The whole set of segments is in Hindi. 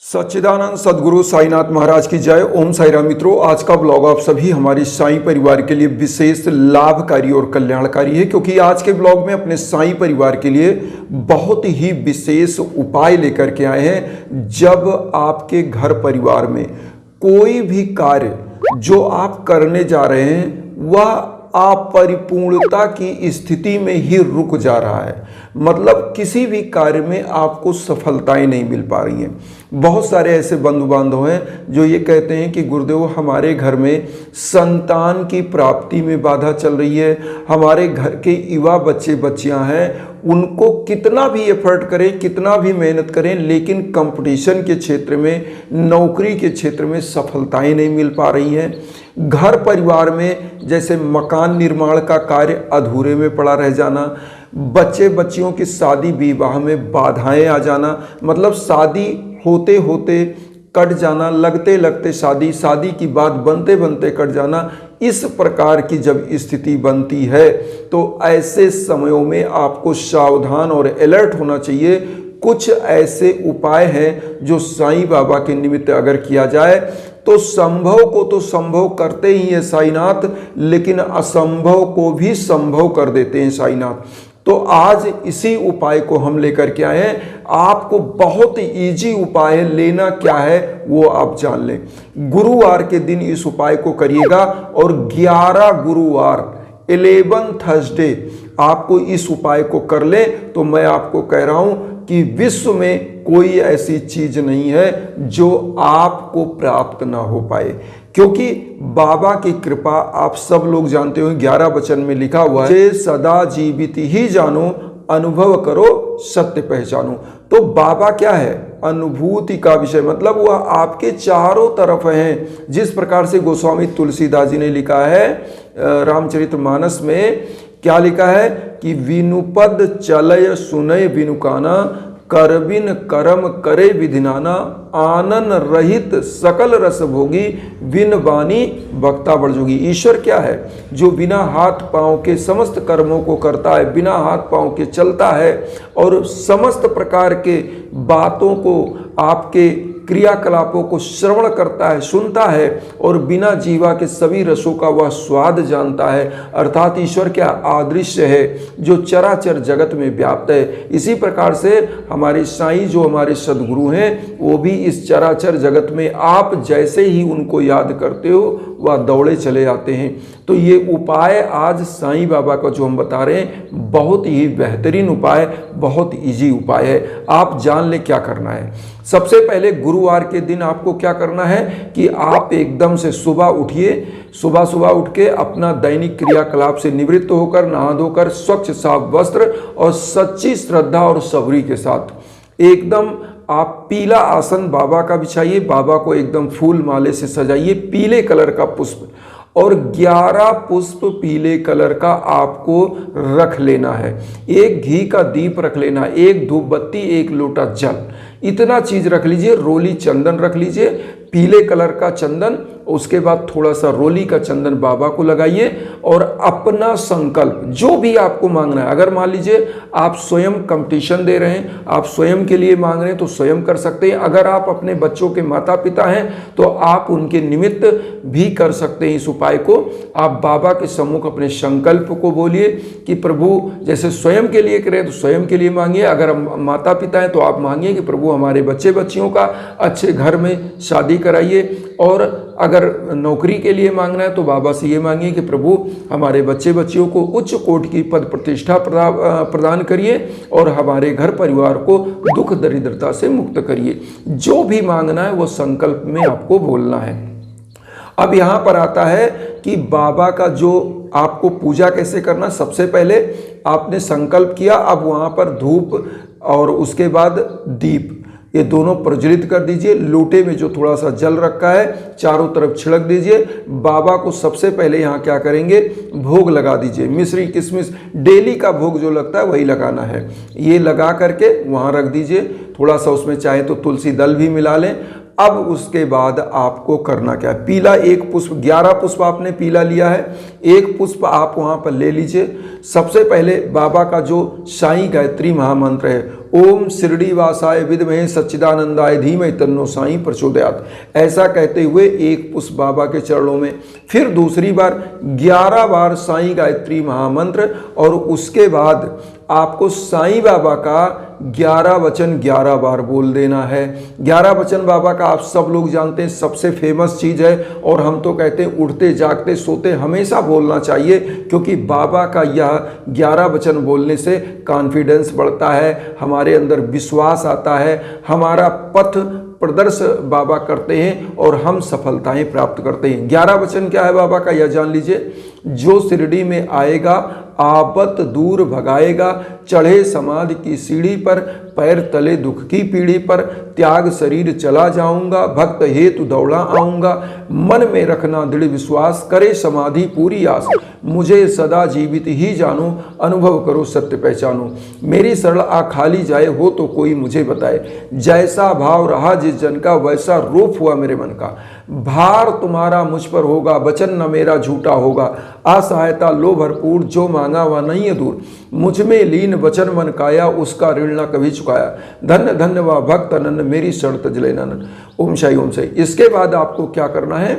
सच्चिदानंद सदगुरु साईनाथ महाराज की जय। ओम साई राम। मित्रों, आज का ब्लॉग आप सभी हमारी साईं परिवार के लिए विशेष लाभकारी और कल्याणकारी है, क्योंकि आज के ब्लॉग में अपने साईं परिवार के लिए बहुत ही विशेष उपाय लेकर के आए हैं। जब आपके घर परिवार में कोई भी कार्य जो आप करने जा रहे हैं वह अपरिपूर्णता की स्थिति में ही रुक जा रहा है, मतलब किसी भी कार्य में आपको सफलताएं नहीं मिल पा रही हैं। बहुत सारे ऐसे बंधु बांधव हैं जो ये कहते हैं कि गुरुदेव, हमारे घर में संतान की प्राप्ति में बाधा चल रही है, हमारे घर के युवा बच्चे बच्चियां हैं, उनको कितना भी एफर्ट करें, कितना भी मेहनत करें, लेकिन कंपटीशन के क्षेत्र में, नौकरी के क्षेत्र में सफलताएं नहीं मिल पा रही हैं। घर परिवार में जैसे मकान निर्माण का कार्य अधूरे में पड़ा रह जाना, बच्चे बच्चियों की शादी विवाह में बाधाएं आ जाना, मतलब शादी होते होते कट जाना, लगते लगते शादी की बात बनते बनते कट जाना, इस प्रकार की जब स्थिति बनती है तो ऐसे समयों में आपको सावधान और अलर्ट होना चाहिए। कुछ ऐसे उपाय हैं जो साईं बाबा के निमित्त अगर किया जाए तो संभव को तो संभव करते ही है साईनाथ, लेकिन असंभव को भी संभव कर देते हैं साईनाथ। तो आज इसी उपाय को हम लेकर के आए हैं। आपको बहुत इजी उपाय है, लेना क्या है वो आप जान लें। गुरुवार के दिन इस उपाय को करिएगा और 11 गुरुवार 11 थर्सडे आपको इस उपाय को कर ले तो मैं आपको कह रहा हूं कि विश्व में कोई ऐसी चीज नहीं है जो आपको प्राप्त ना हो पाए, क्योंकि बाबा की कृपा आप सब लोग जानते हो। 11 वचन में लिखा हुआ है, सदा जीवित ही जानो, अनुभव करो, सत्य पहचानो। तो बाबा क्या है? अनुभूति का विषय, मतलब वह आपके चारों तरफ हैं। जिस प्रकार से गोस्वामी तुलसीदास जी ने लिखा है रामचरितमानस में, क्या लिखा है कि विनुपद चलय सुनय विनुकाना, करबिन करम करे विधिनाना, आनन रहित सकल रस भोगी, बिन वाणी वक्ता बड़जोगी। ईश्वर क्या है? जो बिना हाथ पांव के समस्त कर्मों को करता है, बिना हाथ पांव के चलता है और समस्त प्रकार के बातों को, आपके क्रियाकलापों को श्रवण करता है, सुनता है और बिना जीवा के सभी रसों का वह स्वाद जानता है। अर्थात ईश्वर क्या? अदृश्य है, जो चराचर जगत में व्याप्त है। इसी प्रकार से हमारे साईं जो हमारे सदगुरु हैं वो भी इस चराचर जगत में आप जैसे ही उनको याद करते हो वह दौड़े चले आते हैं। तो ये उपाय आज साईं बाबा का जो हम बता रहे हैं बहुत ही बेहतरीन उपाय, बहुत इजी उपाय है। आप जान ले क्या करना है। सबसे पहले गुरुवार के दिन आपको क्या करना है कि आप एकदम से सुबह उठिए, सुबह उठ के अपना दैनिक क्रियाकलाप से निवृत्त होकर, नहा धोकर, स्वच्छ साफ वस्त्र और सच्ची श्रद्धा और सबरी के साथ एकदम आप पीला आसन बाबा का बिछाइए, बाबा को एकदम फूल माले से सजाइए, पीले कलर का पुष्प और 11 पुष्प पीले कलर का आपको रख लेना है। एक घी का दीप रख लेना, एक धूप बत्ती, एक लोटा जल, इतना चीज रख लीजिए। रोली चंदन रख लीजिए, पीले कलर का चंदन, उसके बाद थोड़ा सा रोली का चंदन बाबा को लगाइए और अपना संकल्प जो भी आपको मांगना है, अगर मान लीजिए आप स्वयं कंपटीशन दे रहे हैं, आप स्वयं के लिए मांग रहे हैं तो स्वयं कर सकते हैं। अगर आप अपने बच्चों के माता पिता हैं तो आप उनके निमित्त भी कर सकते हैं इस उपाय को। आप बाबा के सम्मुख अपने संकल्प को बोलिए कि प्रभु, जैसे स्वयं के लिए करें तो स्वयं के लिए मांगिए, अगर माता पिता हैं तो आप मांगिए कि प्रभु हमारे बच्चे बच्चियों का अच्छे घर में शादी कराइए, और अगर नौकरी के लिए मांगना है तो बाबा से ये मांगिए कि प्रभु हमारे बच्चे बच्चियों को उच्च कोटि की पद प्रतिष्ठा प्रदान करिए और हमारे घर परिवार को दुख दरिद्रता से मुक्त करिए। जो भी मांगना है वो संकल्प में आपको बोलना है। अब यहाँ पर आता है कि बाबा का जो आपको पूजा कैसे करना। सबसे पहले आपने संकल्प किया, अब वहाँ पर धूप और उसके बाद दीप, ये दोनों प्रज्वलित कर दीजिए। लोटे में जो थोड़ा सा जल रखा है चारों तरफ छिड़क दीजिए। बाबा को सबसे पहले यहाँ क्या करेंगे, भोग लगा दीजिए। मिश्री किशमिश डेली का भोग जो लगता है वही लगाना है। ये लगा करके वहाँ रख दीजिए। थोड़ा सा उसमें चाहे तो तुलसी दल भी मिला लें। अब उसके बाद आपको करना क्या है, पीला एक पुष्प, 11 पुष्प आपने पीला लिया है, एक पुष्प आप वहाँ पर ले लीजिए। सबसे पहले बाबा का जो साईं गायत्री महामंत्र है ओम शिरडी वासाय विद्महे सच्चिदानंदाय धीमहि तन्नो साईं प्रचोदयात्। ऐसा कहते हुए एक पुष्प बाबा के चरणों में, फिर दूसरी बार 11 बार साईं गायत्री महामंत्र, और उसके बाद आपको साईं बाबा का 11 वचन 11 बार बोल देना है। 11 वचन बाबा का आप सब लोग जानते हैं, सबसे फेमस चीज़ है, और हम तो कहते हैं उठते जागते सोते हमेशा बोलना चाहिए, क्योंकि बाबा का यह 11 वचन बोलने से कॉन्फिडेंस बढ़ता है, हमारे अंदर विश्वास आता है, हमारा पथ प्रदर्श बाबा करते हैं और हम सफलताएं प्राप्त करते हैं। 11 वचन क्या है बाबा का, यह जान लीजिए। जो शिरडी में आएगा आपत दूर भगाएगा, चढ़े समाधि की सीढ़ी पर, पैर तले दुख की पीढ़ी पर, त्याग शरीर चला जाऊंगा, भक्त हेतु दौड़ा आऊंगा, मन में रखना दृढ़ विश्वास, करे समाधि पूरी आस, मुझे सदा जीवित ही जानो, अनुभव करो सत्य पहचानो, मेरी सरल आ खाली जाए हो तो कोई मुझे बताए, जैसा भाव रहा जिस जन का वैसा रूप हुआ मेरे मन का, भार तुम्हारा मुझ पर होगा, वचन न मेरा झूठा होगा, असहायता लो भरपूर, जो मांगा वह नहीं है दूर, मुझ में लीन वचन मन काया, उसका ऋण न कभी चुकाया, धन्य धन्य वह भक्त अनन्य, मेरी शर्त जले नन। ओम शाई ओम शाई। इसके बाद आपको क्या करना है,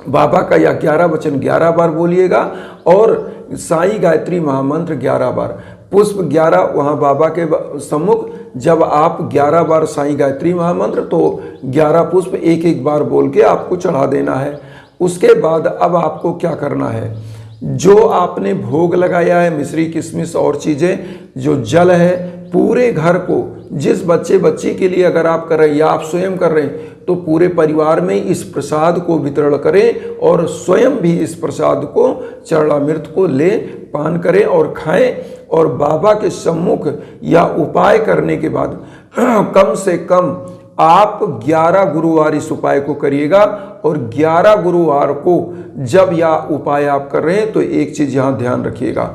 बाबा का यह 11 वचन 11 बार बोलिएगा, और साईं गायत्री महामंत्र 11 बार, पुष्प 11 वहाँ बाबा के सम्मुख। जब आप 11 बार साईं गायत्री महामंत्र, तो 11 पुष्प एक एक बार बोल के आपको चढ़ा देना है। उसके बाद अब आपको क्या करना है, जो आपने भोग लगाया है, मिश्री किशमिश और चीज़ें, जो जल है, पूरे घर को, जिस बच्चे बच्ची के लिए अगर आप कर रहे हैं या आप स्वयं कर रहे हैं, तो पूरे परिवार में इस प्रसाद को वितरण करें, और स्वयं भी इस प्रसाद को, चरणामृत को ले पान करें और खाएं। और बाबा के सम्मुख या उपाय करने के बाद कम से कम आप 11 गुरुवार इस उपाय को करिएगा, और 11 गुरुवार को जब यह उपाय आप कर रहे हैं तो एक चीज़ यहाँ ध्यान रखिएगा,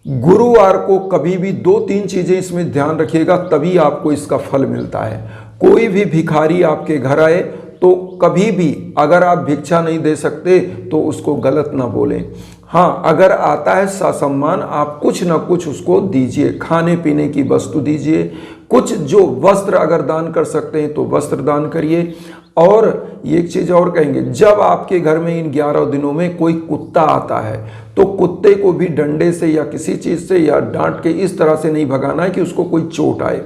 गुरुवार को कभी भी 2-3 चीज़ें इसमें ध्यान रखिएगा, तभी आपको इसका फल मिलता है। कोई भी भिखारी आपके घर आए तो कभी भी अगर आप भिक्षा नहीं दे सकते तो उसको गलत ना बोलें। हाँ, अगर आता है ससम्मान, आप कुछ ना कुछ उसको दीजिए, खाने पीने की वस्तु दीजिए, कुछ जो वस्त्र अगर दान कर सकते हैं तो वस्त्र दान करिए। और एक चीज़ और कहेंगे, जब आपके घर में इन 11 दिनों में कोई कुत्ता आता है तो कुत्ते को भी डंडे से या किसी चीज़ से या डांट के इस तरह से नहीं भगाना है कि उसको कोई चोट आए।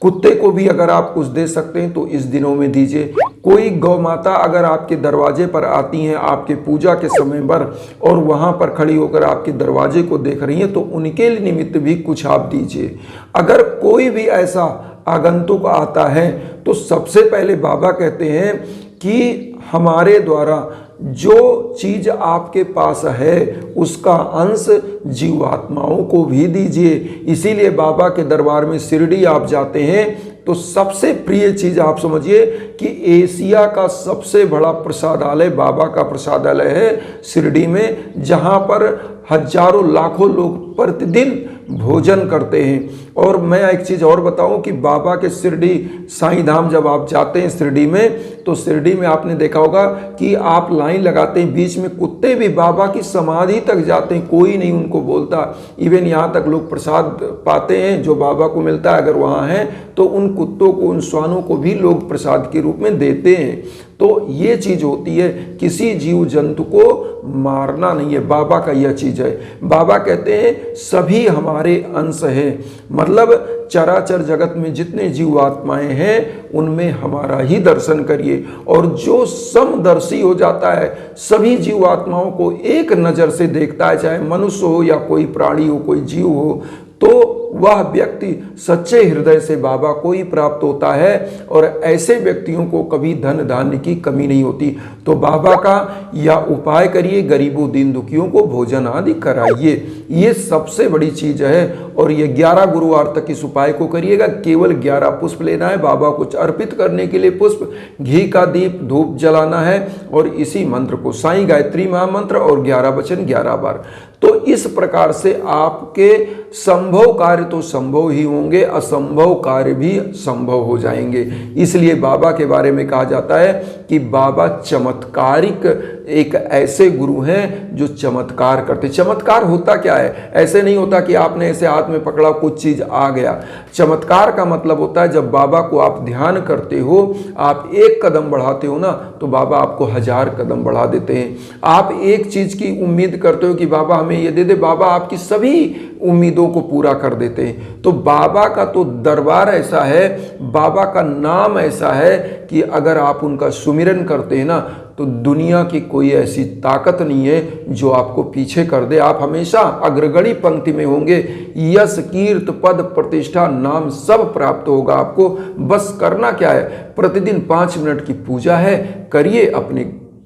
कुत्ते को भी अगर आप कुछ दे सकते हैं तो इस दिनों में दीजिए। कोई गौ माता अगर आपके दरवाजे पर आती हैं आपके पूजा के समय पर, और वहाँ पर खड़ी होकर आपके दरवाजे को देख रही हैं, तो उनके निमित्त भी कुछ आप दीजिए। अगर कोई भी ऐसा आगंतुक आता है तो सबसे पहले बाबा कहते हैं कि हमारे द्वारा जो चीज आपके पास है उसका अंश जीवात्माओं को भी दीजिए। इसीलिए बाबा के दरबार में शिरडी आप जाते हैं तो सबसे प्रिय चीज आप समझिए कि एशिया का सबसे बड़ा प्रसादालय बाबा का प्रसादालय है शिरडी में, जहां पर हजारों लाखों लोग प्रतिदिन भोजन करते हैं। और मैं एक चीज़ और बताऊं कि बाबा के शिरडी साईं धाम जब आप जाते हैं शिरडी में, तो शिरडी में आपने देखा होगा कि आप लाइन लगाते हैं, बीच में कुत्ते भी बाबा की समाधि तक जाते हैं, कोई नहीं उनको बोलता। इवन यहाँ तक लोग प्रसाद पाते हैं जो बाबा को मिलता है, अगर वहाँ है तो उन कुत्तों को, उन श्वानों को भी लोग प्रसाद के रूप में देते हैं। तो ये चीज़ होती है, किसी जीव जंतु को मारना नहीं है, बाबा का यह चीज़ है। बाबा कहते हैं सभी हमारे अंश हैं, मतलब चराचर जगत में जितने जीवात्माएं हैं उनमें हमारा ही दर्शन करिए। और जो समदर्शी हो जाता है, सभी जीवात्माओं को एक नज़र से देखता है, चाहे मनुष्य हो या कोई प्राणी हो, कोई जीव हो, तो वह व्यक्ति सच्चे हृदय से बाबा को ही प्राप्त होता है। और ऐसे व्यक्तियों को कभी धन धान्य की कमी नहीं होती। तो बाबा का यह उपाय करिए, गरीबों दीन दुखियों को भोजन आदि कराइए, ये सबसे बड़ी चीज़ है। और ये 11 गुरुवार तक इस उपाय को करिएगा। केवल 11 पुष्प लेना है, बाबा को अर्पित करने के लिए पुष्प, घी का दीप धूप जलाना है, और इसी मंत्र को, साईं गायत्री महामंत्र और 11 वचन 11 बार। तो इस प्रकार से आपके संभव कार्य तो संभव ही होंगे, असंभव कार्य भी संभव हो जाएंगे। इसलिए बाबा के बारे में कहा जाता है कि बाबा चमत्कारिक एक ऐसे गुरु हैं जो चमत्कार करते। चमत्कार होता क्या है? ऐसे नहीं होता कि आपने ऐसे हाथ में पकड़ा कुछ चीज आ गया। चमत्कार का मतलब होता है जब बाबा को आप ध्यान करते हो, आप एक कदम बढ़ाते हो ना, तो बाबा आपको 1000 कदम बढ़ा देते हैं। आप एक चीज की उम्मीद करते हो कि बाबा हमें ये दे दे, बाबा आपकी सभी उम्मीदों को पूरा कर देते हैं। तो बाबा का तो दरबार ऐसा है, बाबा का नाम ऐसा है कि अगर आप उनका सुमिरन करते हैं ना, तो दुनिया की कोई ऐसी ताकत नहीं है जो आपको पीछे कर दे। आप हमेशा अग्रगणी पंक्ति में होंगे। यश, कीर्त, पद, प्रतिष्ठा, नाम सब प्राप्त होगा आपको। बस करना क्या है? प्रतिदिन 5 मिनट की पूजा है, करिए, अपने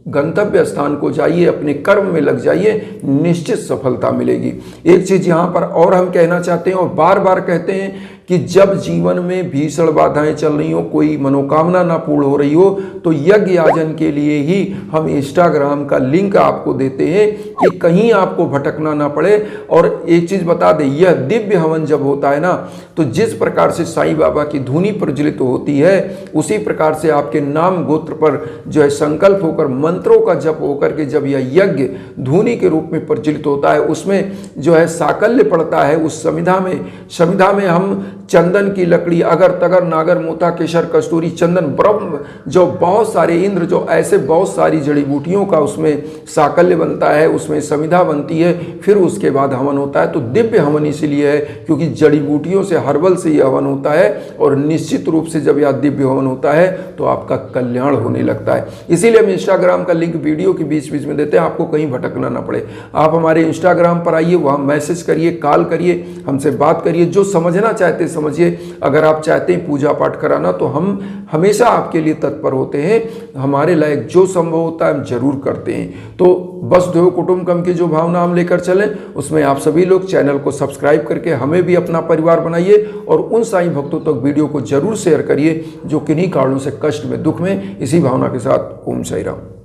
गंतव्य स्थान को जाइए, अपने कर्म में लग जाइए, निश्चित सफलता मिलेगी। एक चीज यहां पर और हम कहना चाहते हैं और बार बार कहते हैं कि जब जीवन में भीषण बाधाएं चल रही हो, कोई मनोकामना ना पूर्ण हो रही हो, तो यज्ञ याजन के लिए ही हम इंस्टाग्राम का लिंक आपको देते हैं कि कहीं आपको भटकना ना पड़े। और एक चीज बता दें, यह दिव्य हवन जब होता है ना, तो जिस प्रकार से साईं बाबा की धुनी प्रज्वलित होती है, उसी प्रकार से आपके नाम गोत्र पर जो है संकल्प होकर, मंत्रों का जप होकर के जब यह यज्ञ धुनी के रूप में प्रज्वलित होता है, उसमें जो है साकल्य पड़ता है। उस समिधा में हम चंदन की लकड़ी, अगर तगर, नागर, मोता, केसर, कस्तूरी, चंदन, ब्रह्म, जो बहुत सारे इंद्र, जो ऐसे बहुत सारी जड़ी बूटियों का उसमें साकल्य बनता है, उसमें समिधा बनती है, फिर उसके बाद हवन होता है। तो दिव्य हवन इसीलिए है क्योंकि जड़ी बूटियों से, हर्बल से यह हवन होता है। और निश्चित रूप से जब यह दिव्य हवन होता है तो आपका कल्याण होने लगता है। इसीलिए हम इंस्टाग्राम का लिंक वीडियो के बीच बीच में देते हैं, आपको कहीं भटकना ना पड़े। आप हमारे इंस्टाग्राम पर आइए, वहाँ मैसेज करिए, कॉल करिए, हमसे बात करिए, जो समझना चाहते समझिए। अगर आप चाहते हैं पूजा पाठ कराना, तो हम हमेशा आपके लिए तत्पर होते हैं। हमारे लायक जो संभव होता है हम जरूर करते हैं। तो वसुधैव कुटुंबकम की जो भावना हम लेकर चलें, उसमें आप सभी लोग चैनल को सब्सक्राइब करके हमें भी अपना परिवार बनाइए और उन साईं भक्तों तक वीडियो को जरूर शेयर करिए जो किन्हीं कारणों से कष्ट में, दुख में। इसी भावना के साथ ओम साईं राम।